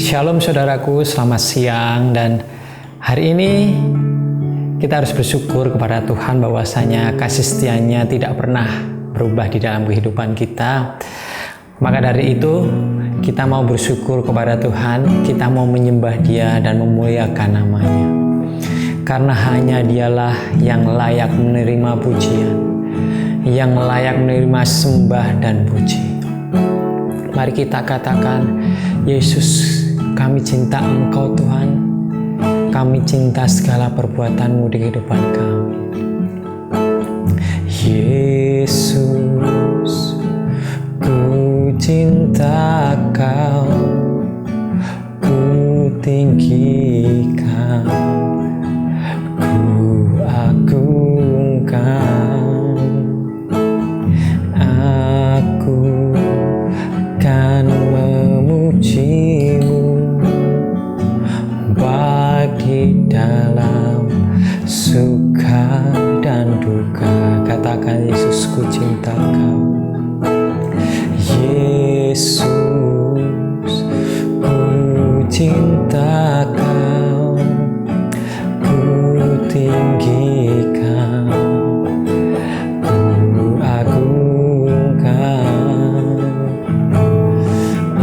Shalom saudaraku, selamat siang. Dan hari ini kita harus bersyukur kepada Tuhan bahwasanya kasih setianya tidak pernah berubah di dalam kehidupan kita. Maka dari itu kita mau bersyukur kepada Tuhan, kita mau menyembah Dia dan memuliakan namanya. Karena hanya Dialah yang layak menerima pujian, yang layak menerima sembah dan puji. Mari kita katakan, Yesus, kami cinta Engkau Tuhan, kami cinta segala perbuatan-Mu di kehidupan kami. Yesus, ku cinta Kau, ku tinggikan, ku agungkan, aku kan memuji-Mu baik di dalam suka dan duka. Katakan, Yesus, ku cinta Kau. Yesus, ku cinta Kau, ku tinggikan, ku agungkan,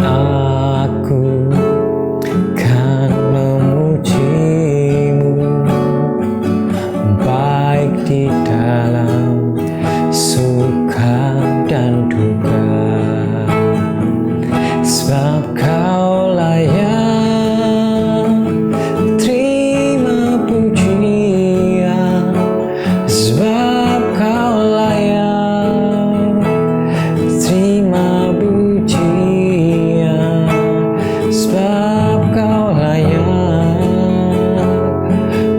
aku kan memuji-Mu baik di dalam suka dan duka. Sebab Kau layak terima pujian, sebab Kau layak terima pujian, sebab Kau layak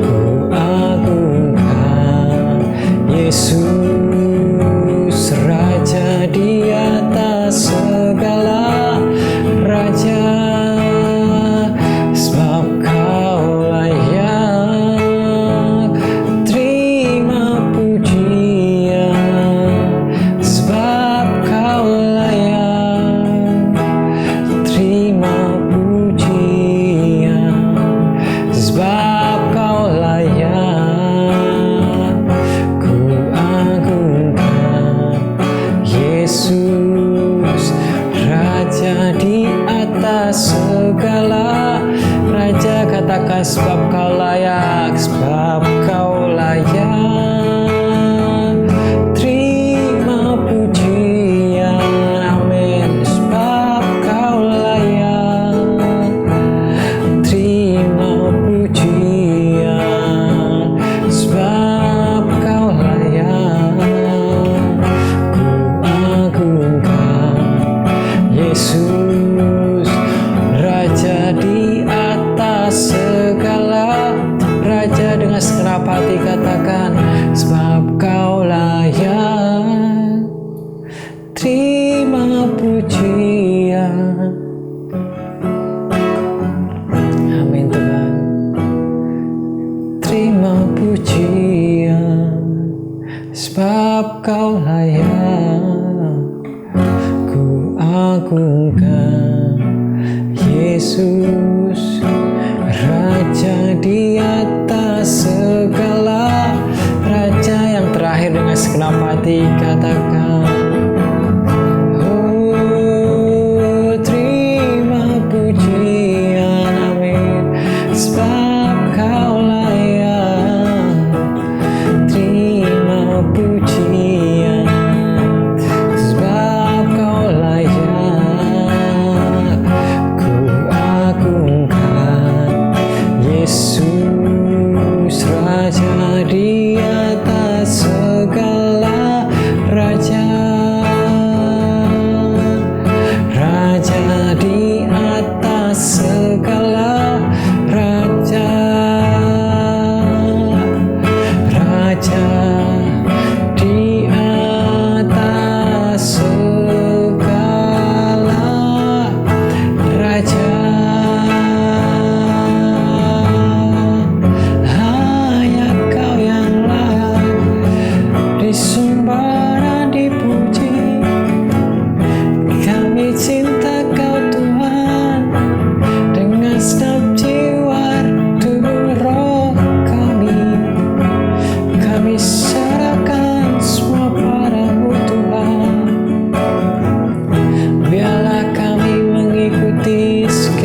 ku agungkan. Yesus, Raja di atas segala raja, sebab Kau layak terima pujian, sebab Kau layak terima pujian, sebab Kau layak ku agungkan. Yesus, Raja di atas segala raja. Katakan, sebab Kau layak, sebab Kau layak terima pujian. Amin. Sebab Kau layak terima pujian, sebab Kau layak ku agungkan. Yesus, Raja di atas segala raja. Dengan segenap hati katakan, sebab Kau layak terima pujian. Amin Tuhan. Terima pujian, sebab Kau layak ku agungkan. Yesus, Raja di atas segala raja. Yang terakhir dengan segenap hati katakan, oh terima pujian. Amin. Sebab Kau layak terima pujian, sebab Kau layak ku agungkan. Yesus, Raja di atas segala raja, Raja di atas segala raja, Raja di atas segala raja. Hanya Kau yang layak disembah dan dipuji. Kami cinta Kau Tuhan,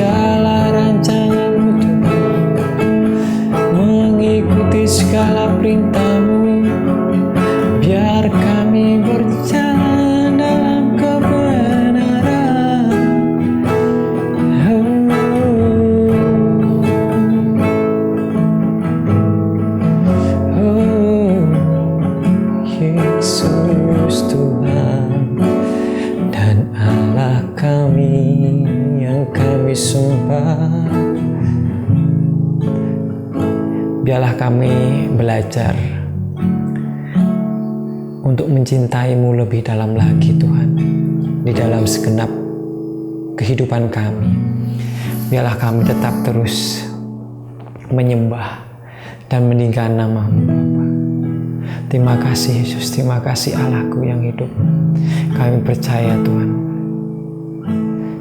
segala rancangan-Mu Tuhan, mengikuti segala perintah-Mu, biar kami berjalan dalam kebenaran. Yesus Tuhan dan Allah kami yang kami sembah, biarlah kami belajar untuk mencintai-Mu lebih dalam lagi Tuhan, di dalam segenap kehidupan kami. Biarlah kami tetap terus menyembah dan meninggikan nama-Mu Bapa. Terima kasih Yesus, terima kasih Allahku yang hidup. Kami percaya Tuhan,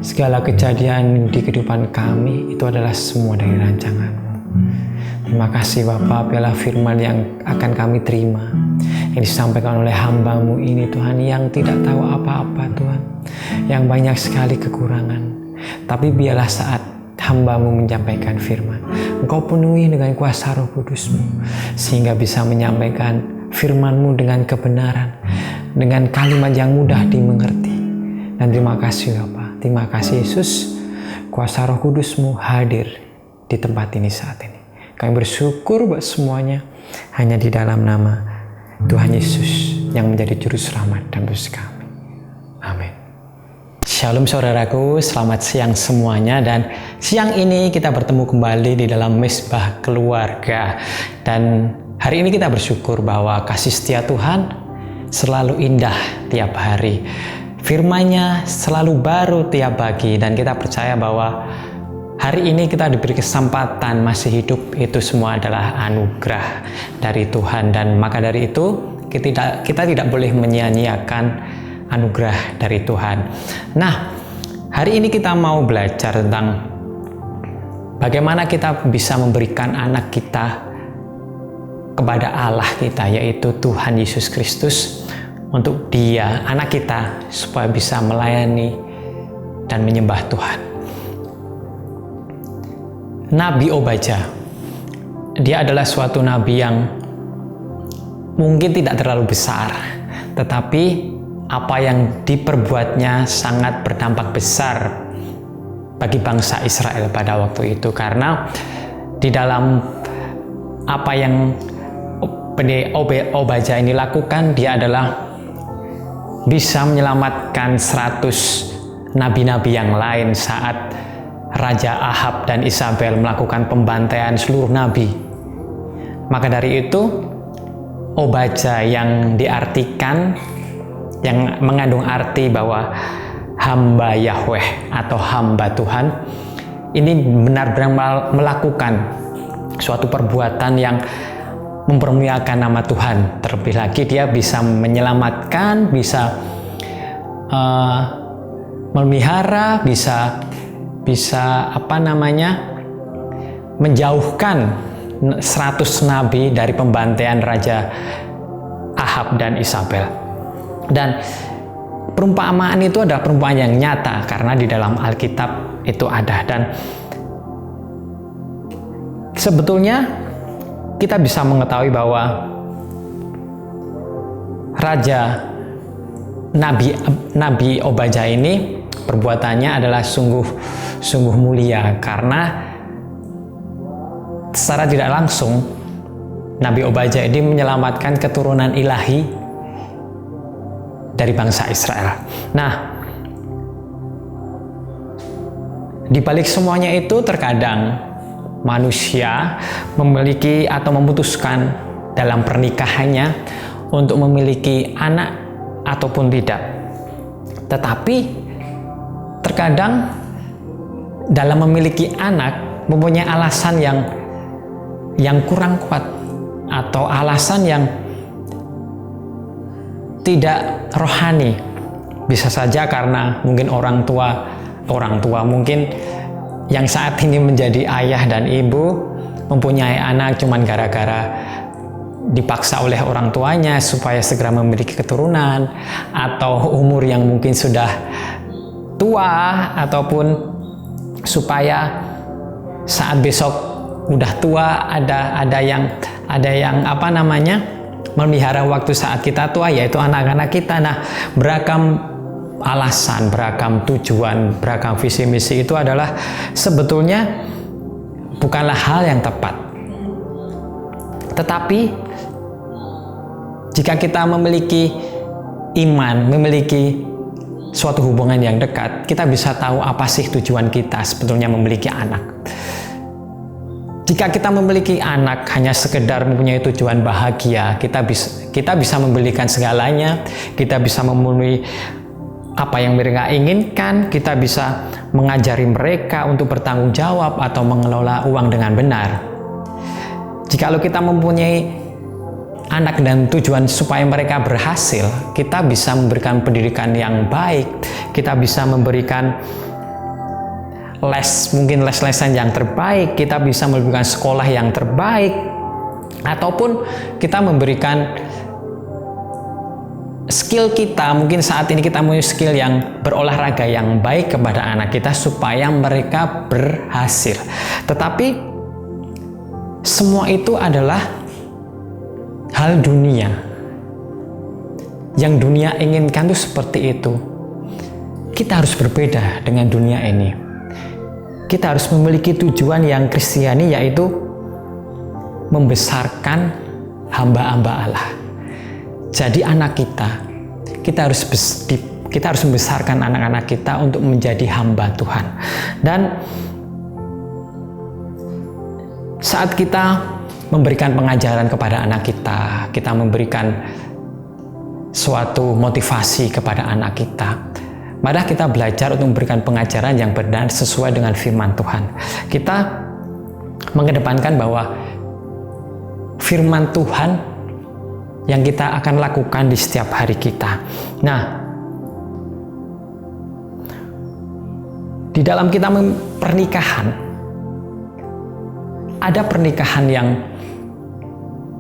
segala kejadian di kehidupan kami itu adalah semua dari rancangan-Mu. Terima kasih Bapa, biarlah firman yang akan kami terima, yang disampaikan oleh hamba-Mu ini Tuhan, yang tidak tahu apa-apa Tuhan, yang banyak sekali kekurangan. Tapi biarlah saat hamba-Mu menyampaikan firman, Engkau penuhi dengan kuasa Roh Kudus-Mu, sehingga bisa menyampaikan firman-Mu dengan kebenaran, dengan kalimat yang mudah dimengerti. Dan terima kasih Bapa, terima kasih Yesus, kuasa Roh Kudus-Mu hadir di tempat ini saat ini. Kami bersyukur buat semuanya hanya di dalam nama Tuhan Yesus yang menjadi juru selamat dan Bos kami. Amin. Shalom saudaraku, selamat siang semuanya, dan siang ini kita bertemu kembali di dalam Mezbah Keluarga. Dan hari ini kita bersyukur bahwa kasih setia Tuhan selalu indah tiap hari. Firman-Nya selalu baru tiap pagi, dan kita percaya bahwa hari ini kita diberi kesempatan masih hidup, itu semua adalah anugerah dari Tuhan. Dan maka dari itu kita tidak boleh menyia-nyiakan anugerah dari Tuhan. Nah, hari ini kita mau belajar tentang bagaimana kita bisa memberikan anak kita kepada Allah kita, yaitu Tuhan Yesus Kristus, untuk Dia, anak kita, supaya bisa melayani dan menyembah Tuhan. Nabi Obadjah, dia adalah suatu nabi yang mungkin tidak terlalu besar, tetapi apa yang diperbuatnya sangat berdampak besar bagi bangsa Israel pada waktu itu, karena di dalam apa yang Obadjah ini lakukan, dia adalah bisa menyelamatkan 100 nabi-nabi yang lain saat Raja Ahab dan Isabel melakukan pembantaian seluruh nabi. Maka dari itu, Obadjah yang diartikan, yang mengandung arti bahwa hamba Yahweh atau hamba Tuhan, ini benar-benar melakukan suatu perbuatan yang mempermuliakan nama Tuhan. Terlebih lagi dia bisa menyelamatkan, bisa memelihara, bisa menjauhkan 100 nabi dari pembantaian Raja Ahab dan Isabel. Dan perumpamaan itu adalah perumpamaan yang nyata, karena di dalam Alkitab itu ada. Dan sebetulnya kita bisa mengetahui bahwa Raja Nabi Obadjah ini perbuatannya adalah sungguh mulia, karena secara tidak langsung Nabi Obadjah ini menyelamatkan keturunan ilahi dari bangsa Israel. Nah, di balik semuanya itu terkadang manusia memiliki atau memutuskan dalam pernikahannya untuk memiliki anak ataupun tidak. Tetapi terkadang dalam memiliki anak mempunyai alasan yang kurang kuat, atau alasan yang tidak rohani. Bisa saja karena mungkin orang tua mungkin yang saat ini menjadi ayah dan ibu mempunyai anak cuman gara-gara dipaksa oleh orang tuanya supaya segera memiliki keturunan, atau umur yang mungkin sudah tua, ataupun supaya saat besok udah tua ada yang memelihara waktu saat kita tua, yaitu anak-anak kita. Nah, beragam alasan, beragam tujuan, beragam visi misi itu adalah sebetulnya bukanlah hal yang tepat. Tetapi jika kita memiliki iman, memiliki suatu hubungan yang dekat, kita bisa tahu apa sih tujuan kita sebetulnya memiliki anak. Jika kita memiliki anak hanya sekedar mempunyai tujuan bahagia, kita bisa membelikan segalanya, kita bisa memenuhi apa yang mereka inginkan, kita bisa mengajari mereka untuk bertanggung jawab atau mengelola uang dengan benar. Jikalau kita mempunyai anak dan tujuan supaya mereka berhasil, kita bisa memberikan pendidikan yang baik, kita bisa memberikan mungkin les-lesan yang terbaik, kita bisa memberikan sekolah yang terbaik, ataupun kita memberikan skill kita. Mungkin saat ini kita punya skill yang berolahraga yang baik kepada anak kita supaya mereka berhasil. Tetapi semua itu adalah hal dunia. Yang dunia inginkan itu seperti itu. Kita harus berbeda dengan dunia ini. Kita harus memiliki tujuan yang Kristiani, yaitu membesarkan hamba-hamba Allah. Jadi anak kita harus membesarkan anak-anak kita untuk menjadi hamba Tuhan. Dan saat kita memberikan pengajaran kepada anak kita memberikan suatu motivasi kepada anak kita, mari kita belajar untuk memberikan pengajaran yang benar sesuai dengan firman Tuhan. Kita mengedepankan bahwa firman Tuhan yang kita akan lakukan di setiap hari kita. Nah, di dalam kita pernikahan, ada pernikahan yang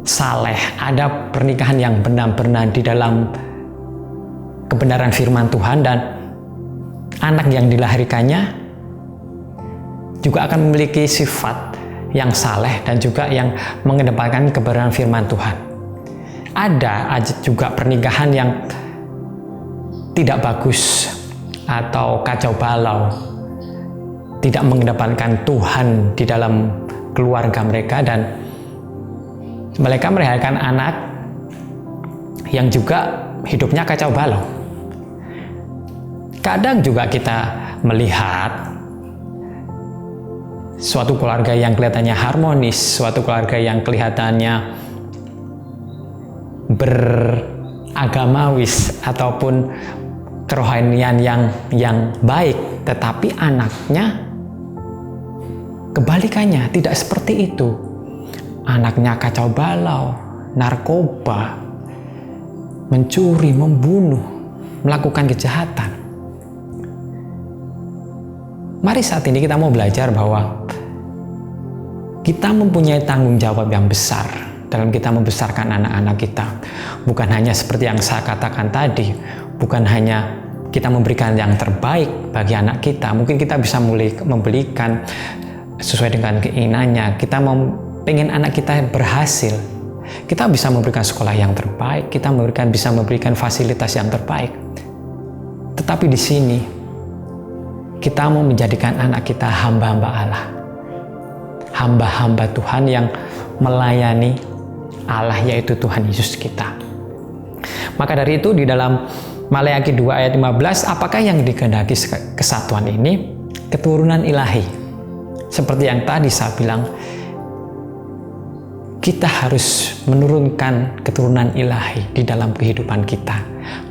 saleh, ada pernikahan yang benar-benar di dalam kebenaran firman Tuhan, dan anak yang dilahirkannya juga akan memiliki sifat yang saleh dan juga yang mengedepankan kebenaran firman Tuhan. Ada juga pernikahan yang tidak bagus atau kacau balau, tidak mengedepankan Tuhan di dalam keluarga mereka, dan mereka melahirkan anak yang juga hidupnya kacau balau. Kadang juga kita melihat suatu keluarga yang kelihatannya harmonis, suatu keluarga yang kelihatannya beragamawis ataupun kerohanian yang baik, tetapi anaknya kebalikannya, tidak seperti itu. Anaknya kacau balau, narkoba, mencuri, membunuh, melakukan kejahatan. Mari saat ini kita mau belajar bahwa kita mempunyai tanggung jawab yang besar dalam kita membesarkan anak-anak kita. Bukan hanya seperti yang saya katakan tadi, bukan hanya kita memberikan yang terbaik bagi anak kita. Mungkin kita bisa mulai membelikan sesuai dengan keinginannya. Kita pengen anak kita berhasil, kita bisa memberikan sekolah yang terbaik, kita bisa memberikan fasilitas yang terbaik. Tetapi di sini kita mau menjadikan anak kita hamba-hamba Allah, hamba-hamba Tuhan yang melayani Allah, yaitu Tuhan Yesus kita. Maka dari itu di dalam Maleakhi 2 ayat 15, apakah yang dikehendaki kesatuan ini? Keturunan ilahi. Seperti yang tadi saya bilang, kita harus menurunkan keturunan ilahi di dalam kehidupan kita,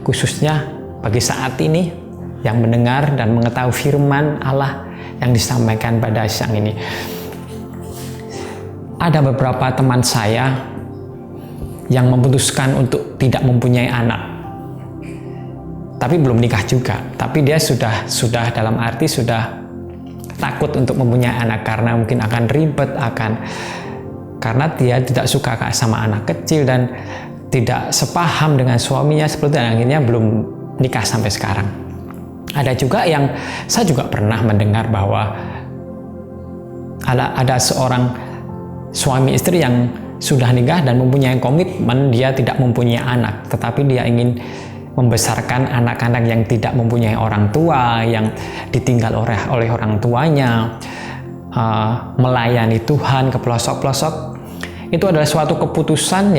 khususnya bagi saat ini yang mendengar dan mengetahui firman Allah yang disampaikan pada siang ini. Ada beberapa teman saya yang memutuskan untuk tidak mempunyai anak, tapi belum nikah juga, tapi dia sudah dalam arti sudah takut untuk mempunyai anak karena mungkin akan ribet, karena dia tidak suka sama anak kecil dan tidak sepaham dengan suaminya, seperti itu, dan akhirnya belum nikah sampai sekarang. Ada juga yang saya juga pernah mendengar bahwa ada seorang suami istri yang sudah nikah dan mempunyai komitmen, dia tidak mempunyai anak, tetapi dia ingin membesarkan anak-anak yang tidak mempunyai orang tua, yang ditinggal oleh orang tuanya, melayani Tuhan ke pelosok-pelosok. Itu adalah suatu keputusan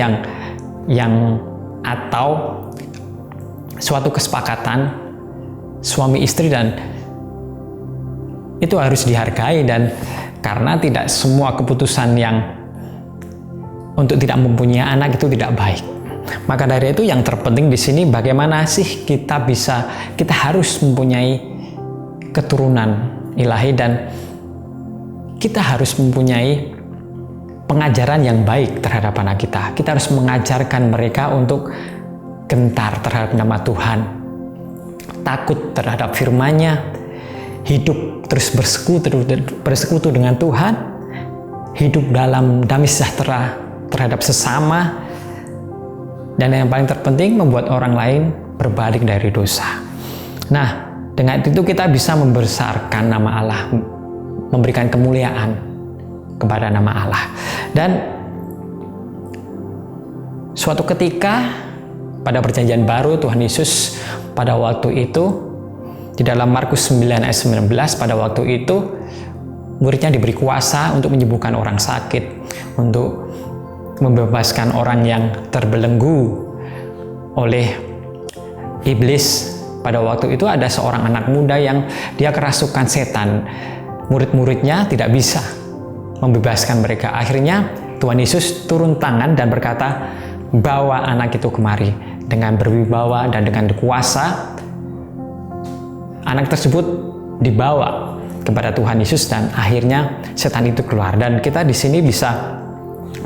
yang atau suatu kesepakatan suami istri, dan itu harus dihargai. Dan karena tidak semua keputusan yang untuk tidak mempunyai anak itu tidak baik, maka dari itu yang terpenting di sini bagaimana sih kita harus mempunyai keturunan ilahi, dan kita harus mempunyai pengajaran yang baik terhadap anak kita. Kita harus mengajarkan mereka untuk gentar terhadap nama Tuhan, takut terhadap firman-Nya, hidup terus bersekutu dengan Tuhan, hidup dalam damai sejahtera terhadap sesama, dan yang paling terpenting membuat orang lain berbalik dari dosa. Nah, dengan itu kita bisa membesarkan nama Allah, memberikan kemuliaan kepada nama Allah. Dan suatu ketika pada perjanjian baru, Tuhan Yesus pada waktu itu di dalam Markus 9 ayat 19, pada waktu itu muridnya diberi kuasa untuk menyembuhkan orang sakit, untuk membebaskan orang yang terbelenggu oleh iblis. Pada waktu itu ada seorang anak muda yang dia kerasukan setan. Murid-muridnya tidak bisa membebaskan mereka. Akhirnya Tuhan Yesus turun tangan dan berkata, bawa anak itu kemari. Dengan berwibawa dan dengan kuasa, anak tersebut dibawa kepada Tuhan Yesus, dan akhirnya setan itu keluar. Dan kita di sini bisa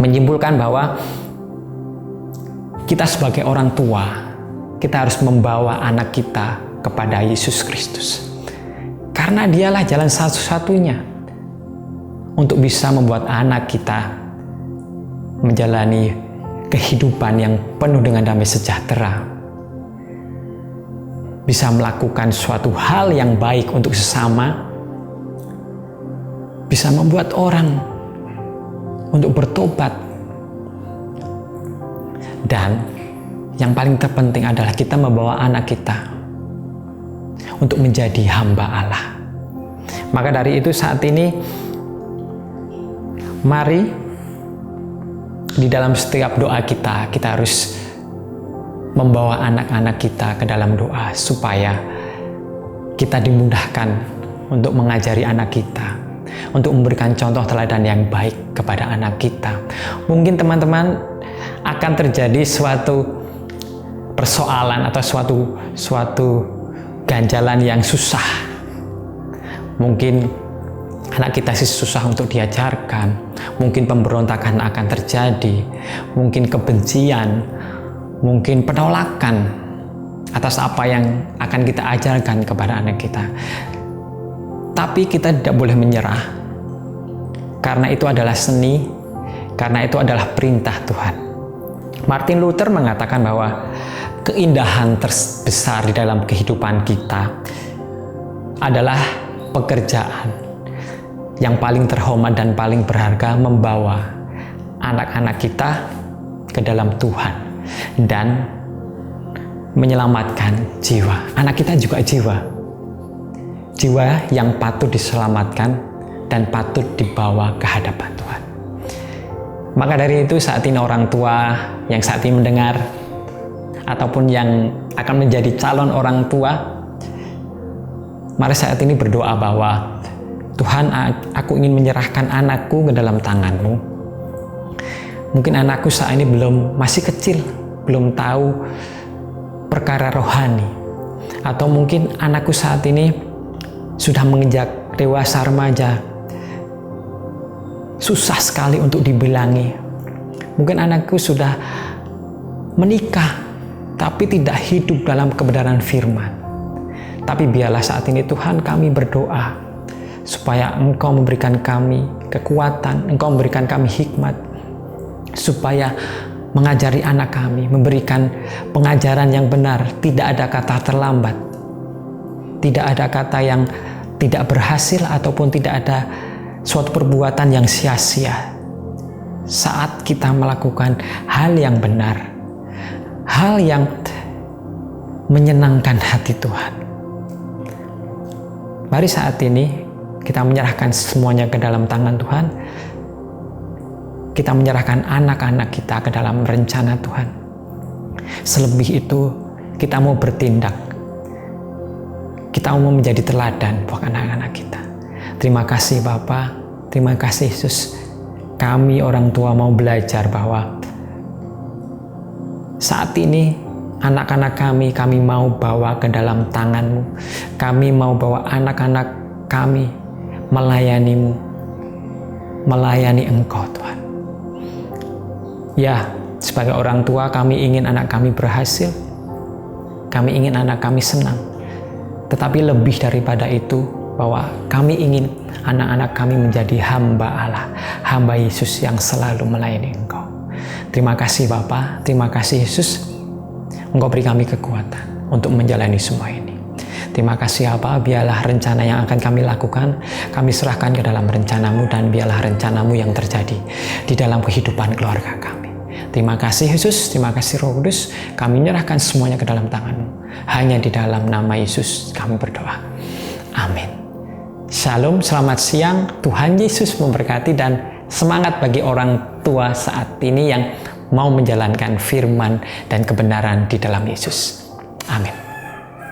menyimpulkan bahwa kita sebagai orang tua, kita harus membawa anak kita kepada Yesus Kristus, karena dialah jalan satu-satunya untuk bisa membuat anak kita menjalani kehidupan yang penuh dengan damai sejahtera, bisa melakukan suatu hal yang baik untuk sesama, bisa membuat orang untuk bertobat. Dan yang paling terpenting adalah kita membawa anak kita untuk menjadi hamba Allah. Maka dari itu saat ini mari di dalam setiap doa kita harus membawa anak-anak kita ke dalam doa, supaya kita dimudahkan untuk mengajari anak kita, untuk memberikan contoh teladan yang baik kepada anak kita. Mungkin teman-teman akan terjadi suatu persoalan atau suatu ganjalan yang susah. Mungkin anak kita sih susah untuk diajarkan, mungkin pemberontakan akan terjadi, mungkin kebencian, mungkin penolakan atas apa yang akan kita ajarkan kepada anak kita. Tapi kita tidak boleh menyerah, karena itu adalah seni, karena itu adalah perintah Tuhan. Martin Luther mengatakan bahwa keindahan terbesar di dalam kehidupan kita adalah pekerjaan yang paling terhormat dan paling berharga, membawa anak-anak kita ke dalam Tuhan dan menyelamatkan jiwa. Anak kita juga jiwa yang patut diselamatkan dan patut dibawa ke hadapan Tuhan. Maka dari itu saat ini orang tua yang saat ini mendengar ataupun yang akan menjadi calon orang tua, mari saat ini berdoa bahwa Tuhan, aku ingin menyerahkan anakku ke dalam tangan-Mu. Mungkin anakku saat ini masih kecil, belum tahu perkara rohani, atau mungkin anakku saat ini sudah menginjak dewasa remaja, susah sekali untuk dibilangi. Mungkin anakku sudah menikah tapi tidak hidup dalam kebenaran firman. Tapi biarlah saat ini Tuhan, kami berdoa supaya Engkau memberikan kami kekuatan, Engkau memberikan kami hikmat, supaya mengajari anak kami, memberikan pengajaran yang benar. Tidak ada kata terlambat, tidak ada kata yang tidak berhasil, ataupun tidak ada suatu perbuatan yang sia-sia saat kita melakukan hal yang benar, hal yang menyenangkan hati Tuhan. Mari saat ini kita menyerahkan semuanya ke dalam tangan Tuhan. Kita menyerahkan anak-anak kita ke dalam rencana Tuhan. Selebih itu, kita mau bertindak. Kita mau menjadi teladan buat anak-anak kita. Terima kasih Bapa, terima kasih Yesus. Kami orang tua mau belajar bahwa saat ini anak-anak kami mau bawa ke dalam tangan-Mu. Kami mau bawa anak-anak kami melayani-Mu, melayani Engkau Tuhan. Ya, sebagai orang tua kami ingin anak kami berhasil. Kami ingin anak kami senang. Tetapi lebih daripada itu, bahwa kami ingin anak-anak kami menjadi hamba Allah, hamba Yesus yang selalu melayani Engkau. Terima kasih Bapa, terima kasih Yesus. Engkau beri kami kekuatan untuk menjalani semua ini. Terima kasih Bapa, biarlah rencana yang akan kami lakukan, kami serahkan ke dalam rencana-Mu, dan biarlah rencana-Mu yang terjadi di dalam kehidupan keluarga kami. Terima kasih Yesus, terima kasih Roh Kudus, kami menyerahkan semuanya ke dalam tangan-Mu. Hanya di dalam nama Yesus kami berdoa. Amin. Shalom, selamat siang, Tuhan Yesus memberkati, dan semangat bagi orang tua saat ini yang mau menjalankan firman dan kebenaran di dalam Yesus. Amin.